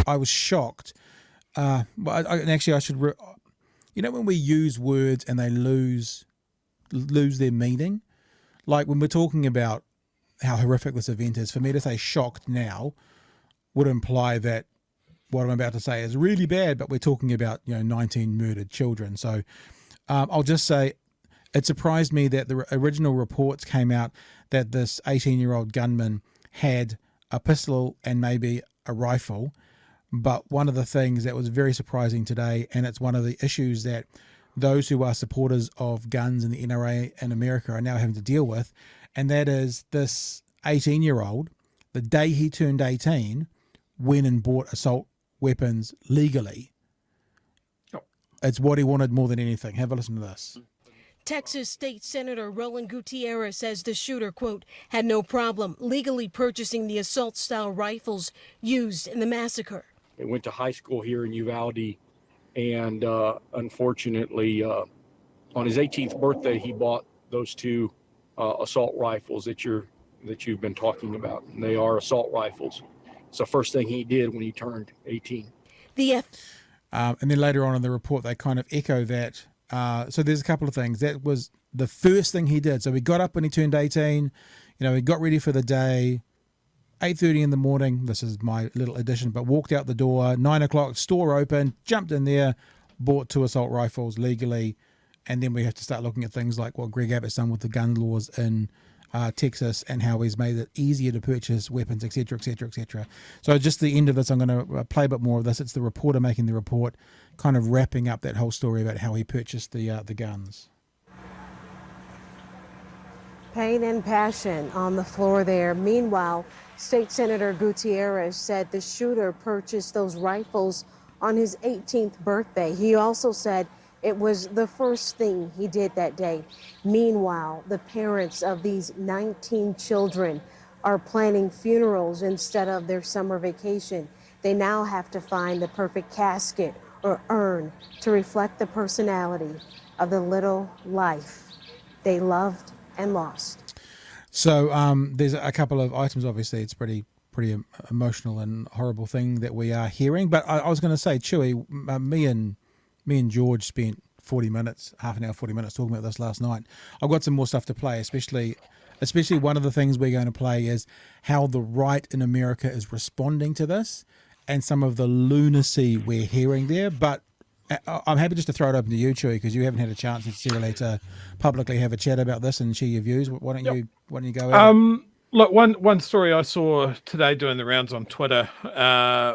I was shocked. But actually, I should. When we use words and they lose their meaning, like when we're talking about how horrific this event is, for me to say shocked now would imply that what I'm about to say is really bad, but we're talking about 19 murdered children. So I'll just say it surprised me that the original reports came out that this 18-year-old gunman had a pistol and maybe a rifle. But one of the things that was very surprising today, and it's one of the issues that those who are supporters of guns in the NRA in America are now having to deal with, and that is this 18-year-old, the day he turned 18, went and bought assault weapons legally. Oh. It's what he wanted more than anything. Have a listen to this. Texas State Senator Roland Gutierrez says the shooter, quote, had no problem legally purchasing the assault-style rifles used in the massacre. He went to high school here in Uvalde, and unfortunately, on his 18th birthday, he bought those two assault rifles that you've been talking about. And they are assault rifles. It's the first thing he did when he turned 18. And then later on in the report, they kind of echo that. So there's a couple of things. That was the first thing he did. So he got up when he turned 18. He got ready for the day. 8:30 in the morning, this is my little addition, but walked out the door, 9 o'clock, store open, jumped in there, bought two assault rifles legally, and then we have to start looking at things like what Greg Abbott's done with the gun laws in Texas and how he's made it easier to purchase weapons, etc., etc., etc. So just the end of this, I'm going to play a bit more of this. It's the reporter making the report, kind of wrapping up that whole story about how he purchased the guns. Pain and passion on the floor there. Meanwhile, State Senator Gutierrez said the shooter purchased those rifles on his 18th birthday. He also said it was the first thing he did that day. Meanwhile, the parents of these 19 children are planning funerals instead of their summer vacation. They now have to find the perfect casket or urn to reflect the personality of the little life they loved and lost. So there's a couple of items. Obviously, it's pretty emotional and horrible thing that we are hearing. But I was going to say, Chewy, me and George spent 40 minutes, half an hour, 40 minutes talking about this last night. I've got some more stuff to play, especially one of the things we're going to play is how the right in America is responding to this and some of the lunacy we're hearing there. But I'm happy just to throw it open to you, Chewy, because you haven't had a chance necessarily to publicly have a chat about this and share your views. Why don't you go ahead? Look, one story I saw today doing the rounds on Twitter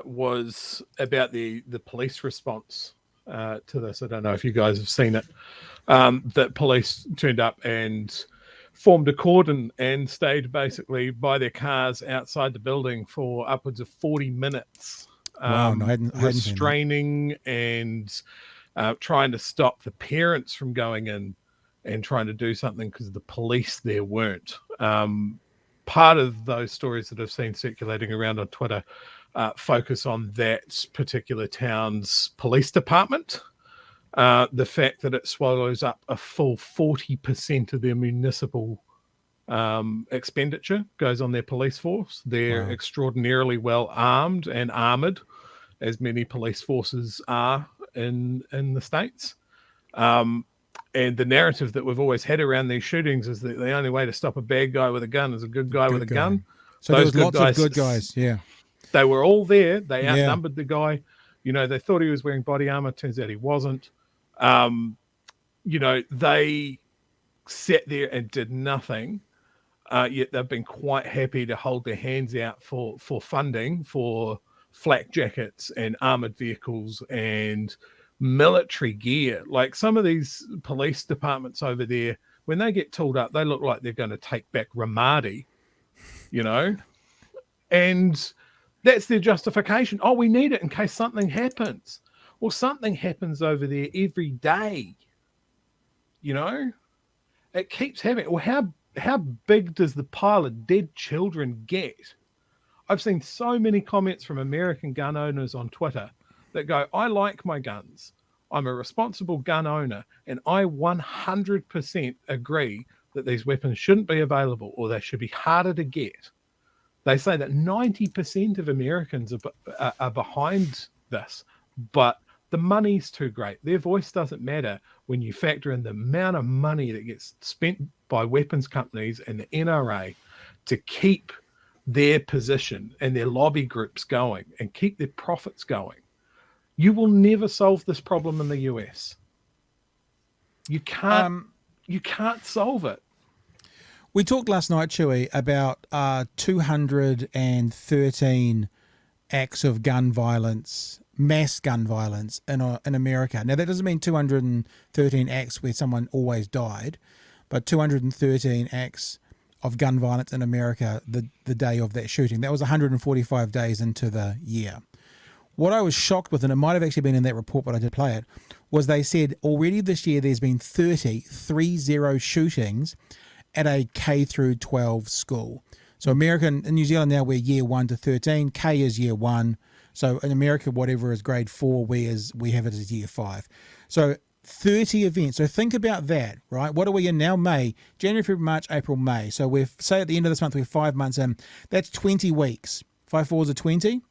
was about the police response to this. I don't know if you guys have seen it. That police turned up and formed a cordon and stayed basically by their cars outside the building for upwards of 40 minutes. Wow, no, I hadn't restraining and trying to stop the parents from going in and trying to do something because the police there weren't. Part of those stories that I've seen circulating around on Twitter focus on that particular town's police department. The fact that it swallows up a full 40% of their municipal expenditure goes on their police force. They're extraordinarily well armed and armored, as many police forces are in the States. And the narrative that we've always had around these shootings is that the only way to stop a bad guy with a gun is a good guy with a gun. So there was lots of good guys, yeah. They were all there. They outnumbered the guy. They thought he was wearing body armor. Turns out he wasn't. They sat there and did nothing. Yet they've been quite happy to hold their hands out for funding for flak jackets and armored vehicles and military gear. Like some of these police departments over there, when they get tooled up, they look like they're going to take back Ramadi, and that's their justification. Oh, we need it in case something happens. Well, something happens over there every day. It keeps happening. Well, how big does the pile of dead children get? I've seen so many comments from American gun owners on Twitter that go, I like my guns. I'm a responsible gun owner, and I 100% agree that these weapons shouldn't be available or they should be harder to get. They say that 90% of Americans are behind this, but the money's too great. Their voice doesn't matter when you factor in the amount of money that gets spent by weapons companies and the NRA to keep their position and their lobby groups going and keep their profits going. You will never solve this problem in the US. You can't solve it. We talked last night, Chewy, about 213 acts of gun violence, mass gun violence in America. Now, that doesn't mean 213 acts where someone always died, but 213 acts of gun violence in America the day of that shooting. That was 145 days into the year. What I was shocked with, and it might have actually been in that report, but I did play it, was they said already this year there's been 30 shootings at a K through 12 school. So America and New Zealand now, we're year 1 to 13. K is year 1. So in America, whatever is grade 4, we have it as year 5. So 30 events. So think about that, right? What are we in now? May, January, February, March, April, May. So we're, say at the end of this month, we're 5 months in. That's 20 weeks. 5 fours are 20.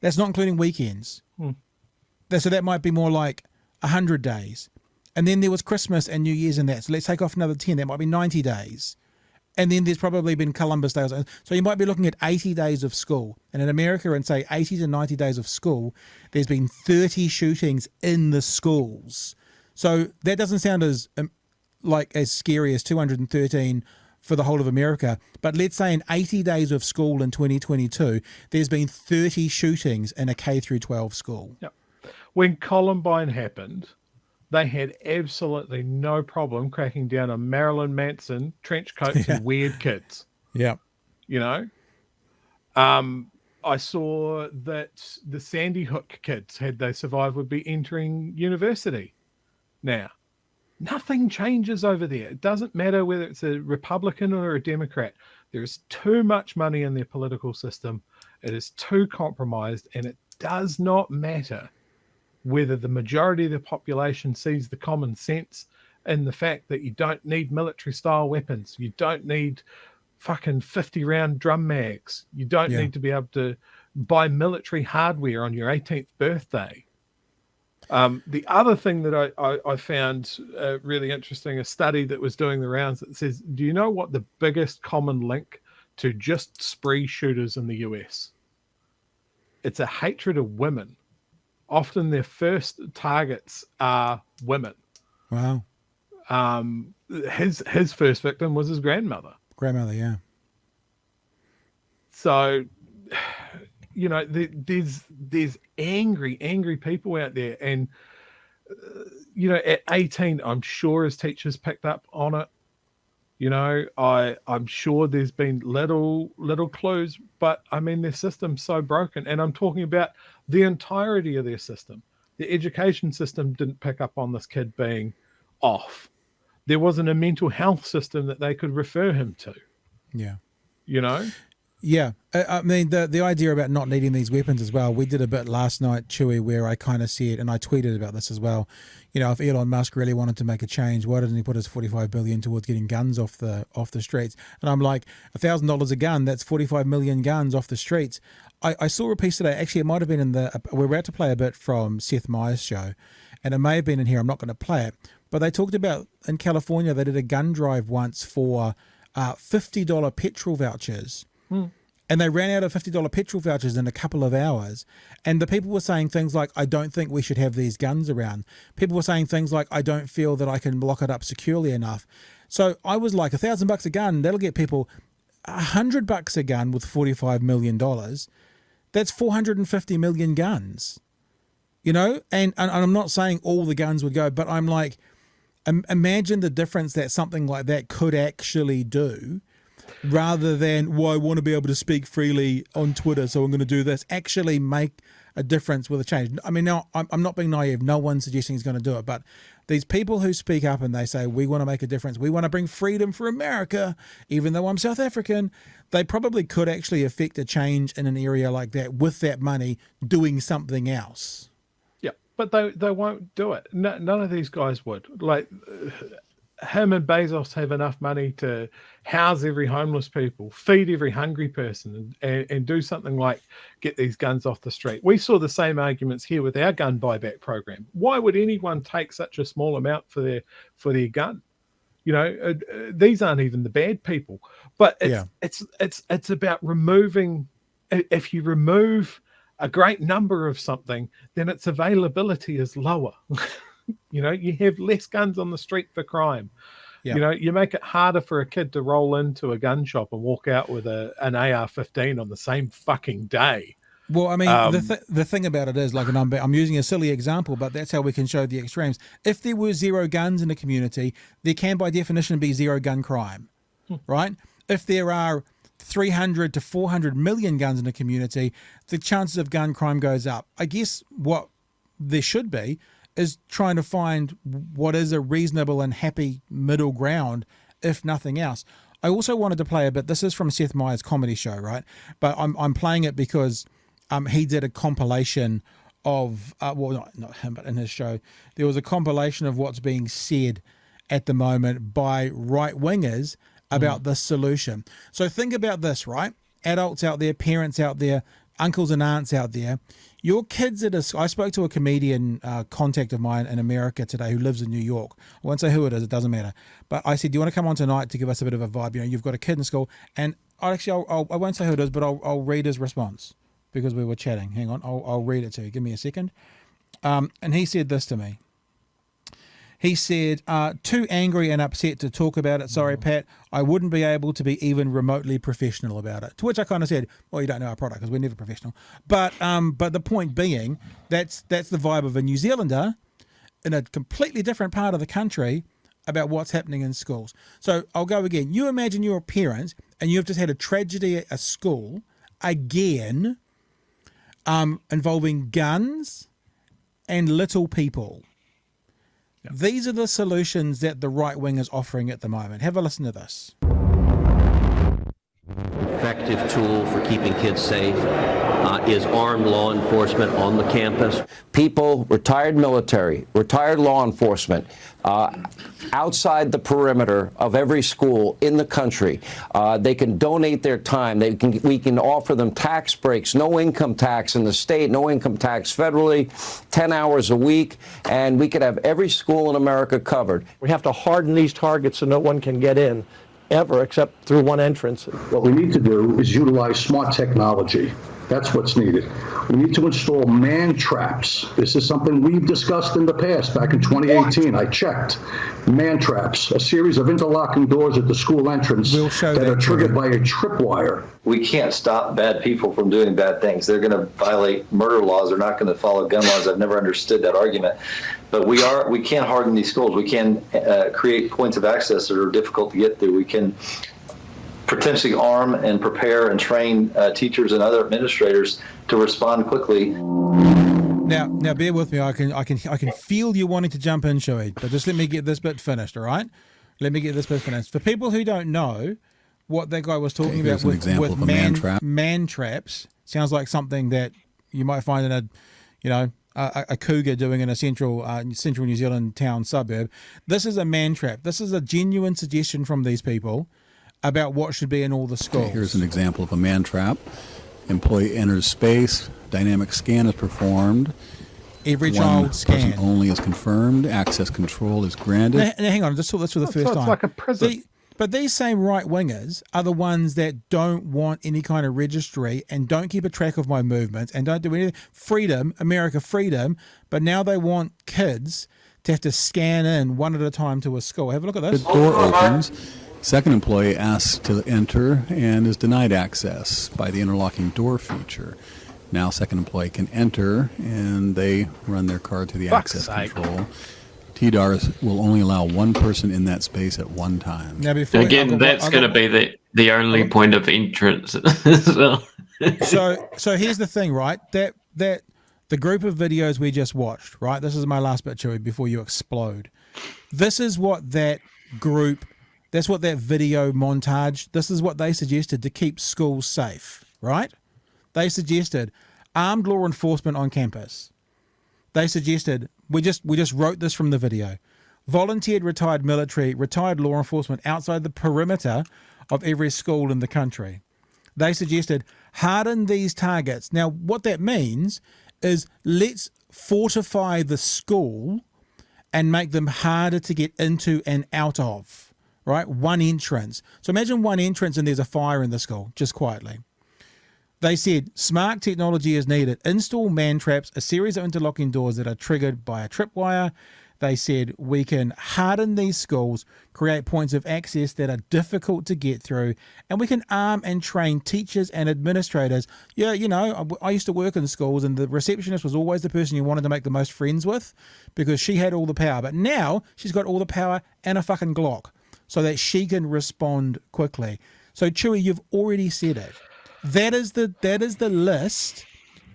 That's not including weekends. So that might be more like 100 days. And then there was Christmas and New Year's and that. So let's take off another 10. That might be 90 days. And then there's probably been Columbus Day. So you might be looking at 80 days of school. And in America, in say 80 to 90 days of school, there's been 30 shootings in the schools. So that doesn't sound as scary as 213 for the whole of America. But let's say in 80 days of school in 2022, there's been 30 shootings in a K through 12 school. Yep. When Columbine happened, they had absolutely no problem cracking down on Marilyn Manson, trench coats, and weird kids. Yeah. You know? I saw that the Sandy Hook kids, had they survived, would be entering university now. Nothing changes over there. It doesn't matter whether it's a Republican or a Democrat. There's too much money in their political system. It is too compromised, and it does not matter whether the majority of the population sees the common sense in the fact that you don't need military-style weapons. You don't need fucking 50-round drum mags. You don't need to be able to buy military hardware on your 18th birthday. The other thing that I found really interesting, a study that was doing the rounds that says, do you know what the biggest common link to just spree shooters in the US? It's a hatred of women. Often their first targets are women. Wow. His first victim was his grandmother. Yeah. So, you know, there's angry people out there, and you know, at 18, I'm sure his teachers picked up on it. You know, I'm sure there's been little clues, but I mean, their system's so broken, and I'm talking about the entirety of their system. The education system didn't pick up on this kid being off. There wasn't a mental health system that they could refer him to. Yeah. You know? Yeah. I mean, the idea about not needing these weapons as well, we did a bit last night, Chewy, where I kind of said, and I tweeted about this as well, you know, if Elon Musk really wanted to make a change, why didn't he put his $45 billion towards getting guns off the streets? And I'm like, $1,000 a gun, that's 45 million guns off the streets. I saw a piece today, actually it might have been in we're about to play a bit from Seth Meyers' show, and it may have been in here, I'm not going to play it, but they talked about, in California, they did a gun drive once for $50 petrol vouchers. And they ran out of $50 petrol vouchers in a couple of hours. And the people were saying things like, I don't think we should have these guns around. People were saying things like, I don't feel that I can lock it up securely enough. So I was like, $1,000 a gun, that'll get people $100 a gun with $45 million. That's 450 million guns, you know? And I'm not saying all the guns would go, but I'm like, imagine the difference that something like that could actually do, rather than, well, I want to be able to speak freely on Twitter, so I'm going to do this. Actually make a difference with a change. I mean, now, I'm not being naive. No one's suggesting he's going to do it. But these people who speak up and they say, we want to make a difference, we want to bring freedom for America, even though I'm South African, they probably could actually affect a change in an area like that with that money doing something else. Yeah, but they won't do it. No, none of these guys would. Like, him and Bezos have enough money to house every homeless people, feed every hungry person, and do something like get these guns off the street. We saw the same arguments here with our gun buyback program. Why would anyone take such a small amount for their gun? You know, these aren't even the bad people, but it's about removing. If you remove a great number of something, then its availability is lower. You know, you have less guns on the street for crime. You know, you make it harder for a kid to roll into a gun shop and walk out with an AR-15 on the same fucking day. Well, I mean, the thing about it is, like, and I'm using a silly example, but that's how we can show the extremes. If there were zero guns in a community, there can, by definition, be zero gun crime, right? If there are 300 to 400 million guns in a community, the chances of gun crime goes up. I guess what there should be is trying to find what is a reasonable and happy middle ground, if nothing else. I also wanted to play a bit. This is from Seth Meyers' comedy show, right? But I'm playing it because he did a compilation of, well, not him, but in his show, there was a compilation of what's being said at the moment by right-wingers about this solution. So think about this, right? Adults out there, parents out there, uncles and aunts out there. Your kids at I spoke to a comedian contact of mine in America today who lives in New York. I won't say who it is, it doesn't matter. But I said, do you want to come on tonight to give us a bit of a vibe? You know, you've got a kid in school. And I won't say who it is, but I'll read his response because we were chatting. Hang on, I'll read it to you. Give me a second. And he said this to me. He said, too angry and upset to talk about it. Sorry, Pat. I wouldn't be able to be even remotely professional about it. To which I kind of said, well, you don't know our product because we're never professional. But the point being, that's the vibe of a New Zealander in a completely different part of the country about what's happening in schools. So I'll go again. You imagine you're a parent and you've just had a tragedy at a school, again, involving guns and little people. Yep. These are the solutions that the right wing is offering at the moment. Have a listen to this. Effective tool for keeping kids safe is armed law enforcement on the campus. People, retired military, retired law enforcement, outside the perimeter of every school in the country. They can donate their time. We can offer them tax breaks, no income tax in the state, no income tax federally, 10 hours a week, and we could have every school in America covered. We have to harden these targets so no one can get in, ever, except through one entrance. What we need to do is utilize smart technology. That's what's needed. We need to install man traps. This is something we've discussed in the past. Back in 2018, I checked. Man traps, a series of interlocking doors at the school entrance that are triggered by a tripwire. We can't stop bad people from doing bad things. They're going to violate murder laws. They're not going to follow gun laws. I've never understood that argument. But we can't harden these schools. We can create points of access that are difficult to get through. We can potentially arm and prepare and train teachers and other administrators to respond quickly. Now bear with me. I can feel you wanting to jump in, Shuey, but just let me get this bit finished, all right? Let me get this bit finished. For people who don't know what that guy was talking about with man traps, sounds like something that you might find in a cougar doing in a central New Zealand town suburb. This is a man trap. This is a genuine suggestion from these people about what should be in all the schools. Okay, here's an example of a man trap. Employee enters space, dynamic scan is performed. Every child scanned. Person only is confirmed. Access control is granted. Now, hang on, I just saw this for the first time. It's like a prison. But these same right-wingers are the ones that don't want any kind of registry and don't keep a track of my movements and don't do anything. Freedom, America freedom, but now they want kids to have to scan in one at a time to a school. Have a look at this. The door opens. Second employee asks to enter and is denied access by the interlocking door feature. Now second employee can enter and they run their card to the access control. TDARs will only allow one person in that space at one time. Now before that's going to be the only point of entrance as well. So here's the thing, right? That the group of videos we just watched, right? This is my last bit, Chewy, before you explode. This is what that group. That's what that video montage, this is what they suggested to keep schools safe, right? They suggested armed law enforcement on campus. They suggested, we just wrote this from the video, volunteered retired military, retired law enforcement outside the perimeter of every school in the country. They suggested harden these targets. Now, what that means is let's fortify the school and make them harder to get into and out of, right? One entrance. So imagine one entrance and there's a fire in the school, just quietly. They said smart technology is needed. Install man traps, a series of interlocking doors that are triggered by a tripwire. They said we can harden these schools, create points of access that are difficult to get through, and we can arm and train teachers and administrators. Yeah, you know, I used to work in schools, and the receptionist was always the person you wanted to make the most friends with because she had all the power. But now she's got all the power and a fucking Glock so that she can respond quickly. So Chewy, you've already said it. That is the list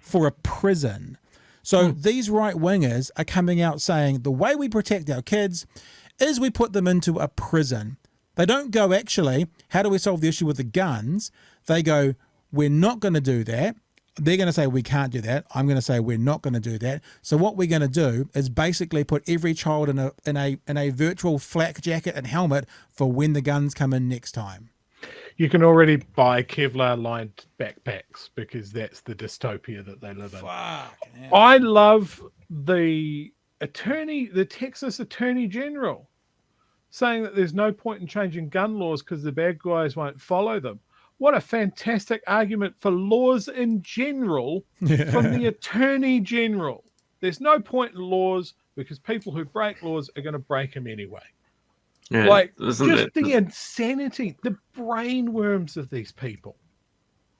for a prison. So these right-wingers are coming out saying the way we protect our kids is we put them into a prison. They don't go, actually, how do we solve the issue with the guns? They go, we're not going to do that. They're going to say we can't do that. I'm going to say we're not going to do that. So what we're going to do is basically put every child in a virtual flak jacket and helmet for when the guns come in next time. You can already buy Kevlar-lined backpacks because that's the dystopia that they live in. Fuck. I love the Texas Attorney General saying that there's no point in changing gun laws because the bad guys won't follow them. What a fantastic argument for laws in general from the Attorney General. There's no point in laws because people who break laws are going to break them anyway. Yeah, like, just the insanity, the brain worms of these people.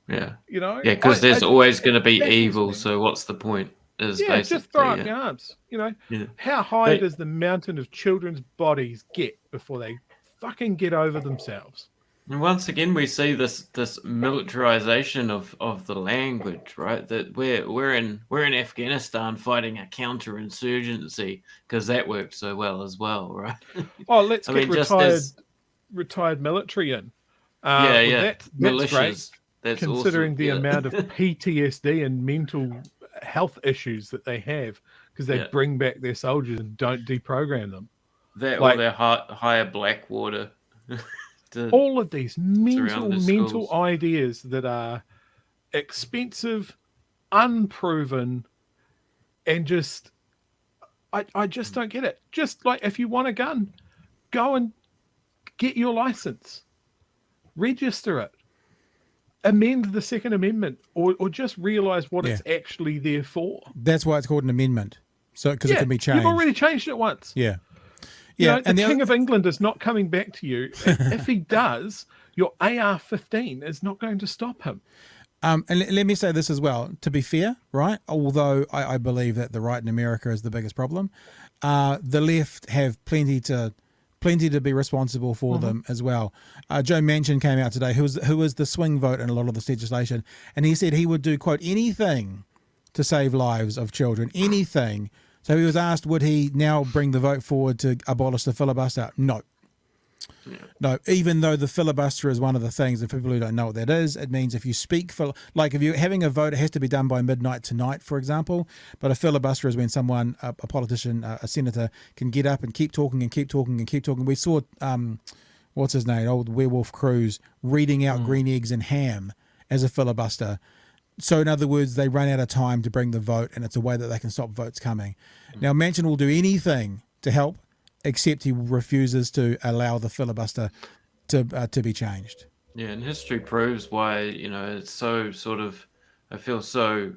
Yeah. You know? Yeah, because there's always going to be evil, so what's the point? Just throw up your arms. You know? How high does the mountain of children's bodies get before they fucking get over themselves? And once again, we see this militarization of the language, right? That we're in Afghanistan fighting a counterinsurgency because that worked so well as well, right? Oh, let's get retired military in. That's great. That's considering awesome. the amount of PTSD and mental health issues that they have because they bring back their soldiers and don't deprogram them. That or their higher Blackwater. All of these mental ideas that are expensive, unproven, and just I just don't get it. Just like if you want a gun, go and get your license, register it, amend the Second Amendment, or just realize what it's actually there for. That's why it's called an amendment. So because it can be changed. You've already changed it once. Yeah. Yeah, and the King of England is not coming back to you. If he does, your AR-15 is not going to stop him. And let me say this as well. To be fair, right? Although I believe that the right in America is the biggest problem, the left have plenty to be responsible for them as well. Joe Manchin came out today, who was the swing vote in a lot of this legislation, and he said he would do, quote, anything to save lives of children, anything. So he was asked, would he now bring the vote forward to abolish the filibuster? No. No, even though the filibuster is one of the things, and for people who don't know what that is, it means if you speak for, like if you're having a vote, it has to be done by midnight tonight, for example. But a filibuster is when someone, a politician, a senator, can get up and keep talking and keep talking and keep talking. We saw, what's his name, old Werewolf Cruz, reading out Green Eggs and Ham as a filibuster. So in other words, they run out of time to bring the vote, and it's a way that they can stop votes coming. Now, Manchin will do anything to help, except he refuses to allow the filibuster to be changed. Yeah, and history proves why, it's so sort of, I feel so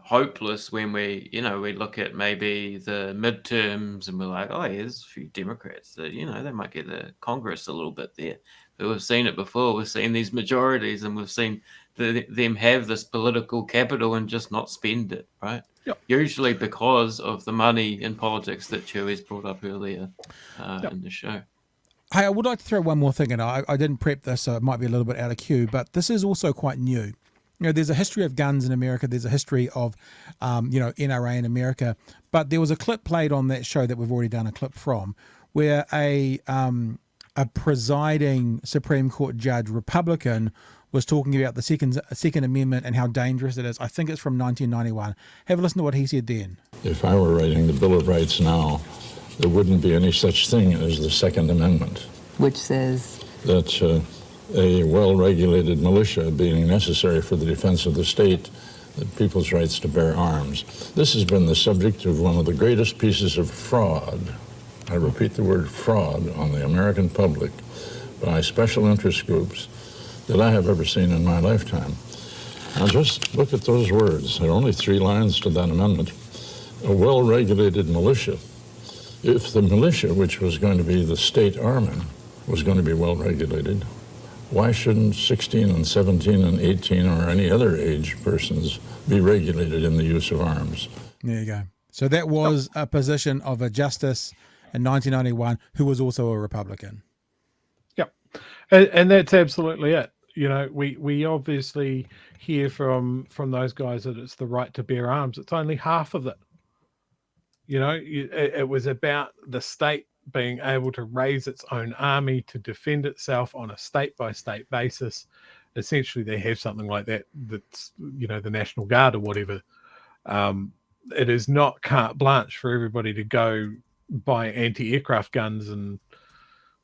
hopeless when we look at maybe the midterms and we're like, oh, yeah, there's a few Democrats that, they might get the Congress a little bit there. But we've seen it before. We've seen these majorities and we've seen them have this political capital and just not spend it, right? Yep. Usually because of the money in politics that Chewy's brought up earlier in the show. Hey, I would like to throw one more thing in. I didn't prep this, so it might be a little bit out of cue, but this is also quite new. There's a history of guns in America. There's a history of, NRA in America. But there was a clip played on that show that we've already done a clip from, where a presiding Supreme Court judge, Republican, was talking about the Second Amendment and how dangerous it is. I think it's from 1991. Have a listen to what he said then. If I were writing the Bill of Rights now, there wouldn't be any such thing as the Second Amendment. Which says? That a well-regulated militia being necessary for the defense of the state, that people's rights to bear arms. This has been the subject of one of the greatest pieces of fraud, I repeat the word fraud, on the American public by special interest groups that I have ever seen in my lifetime. Now just look at those words. There are only 3 lines to that amendment. A well-regulated militia. If the militia, which was going to be the state army, was going to be well-regulated, why shouldn't 16 and 17 and 18 or any other age persons be regulated in the use of arms? There you go. So that was a position of a justice in 1991 who was also a Republican. Yep. And that's absolutely it. You know, we obviously hear from those guys that it's the right to bear arms. It's only half of it. You know, it was about the state being able to raise its own army to defend itself on a state-by-state basis. Essentially, they have something like that, that's, you know, the National Guard or whatever. It is not carte blanche for everybody to go buy anti-aircraft guns and,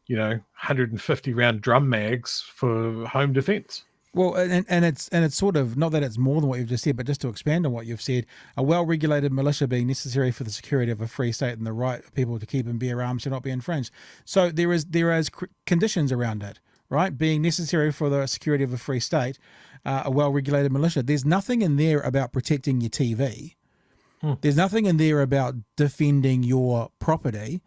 you know, 150-round drum mags for home defense. Well, and it's sort of, not that it's more than what you've just said, but just to expand on what you've said, a well-regulated militia being necessary for the security of a free state and the right of people to keep and bear arms should not be infringed. So there is conditions around it, right? Being necessary for the security of a free state, a well-regulated militia. There's nothing in there about protecting your TV. There's nothing in there about defending your property.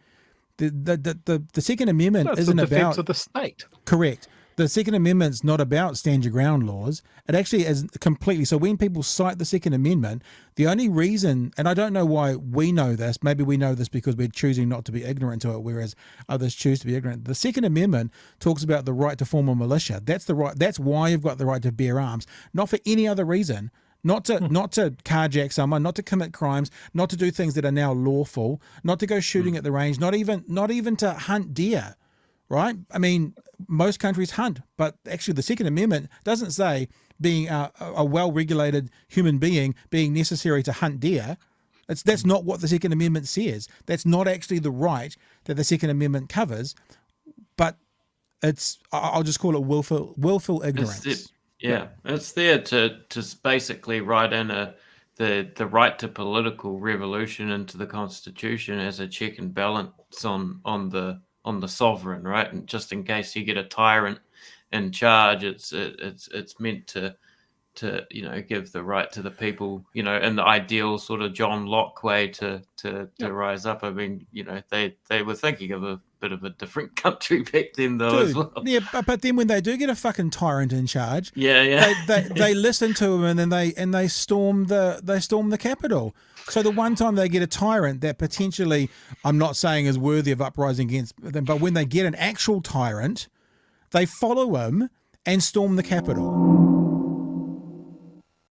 The Second Amendment isn't about defense of the state. Correct. The Second Amendment's not about stand your ground laws. It actually is completely. So when people cite the Second Amendment, the only reason, and I don't know why we know this, maybe we know this because we're choosing not to be ignorant to it, whereas others choose to be ignorant. The Second Amendment talks about the right to form a militia. That's the right. That's why you've got the right to bear arms, not for any other reason. Not to carjack someone, not to commit crimes, not to do things that are now lawful, not to go shooting at the range, not even to hunt deer, right? I mean, most countries hunt, but actually the Second Amendment doesn't say being a well-regulated human being being necessary to hunt deer. That's not what the Second Amendment says. That's not actually the right that the Second Amendment covers, but I'll just call it willful ignorance. Yeah, it's there to basically write in the right to political revolution into the Constitution as a check and balance on the sovereign, right? And just in case you get a tyrant in charge, it's meant to give the right to the people, in the ideal sort of John Locke way to rise up. I mean, they were thinking of a bit of a different country back then, though. Dude, as well. Yeah, but then when they do get a fucking tyrant in charge, they listen to him and then they storm the Capitol. So the one time they get a tyrant that potentially, I'm not saying is worthy of uprising against them, but when they get an actual tyrant, they follow him and storm the Capitol.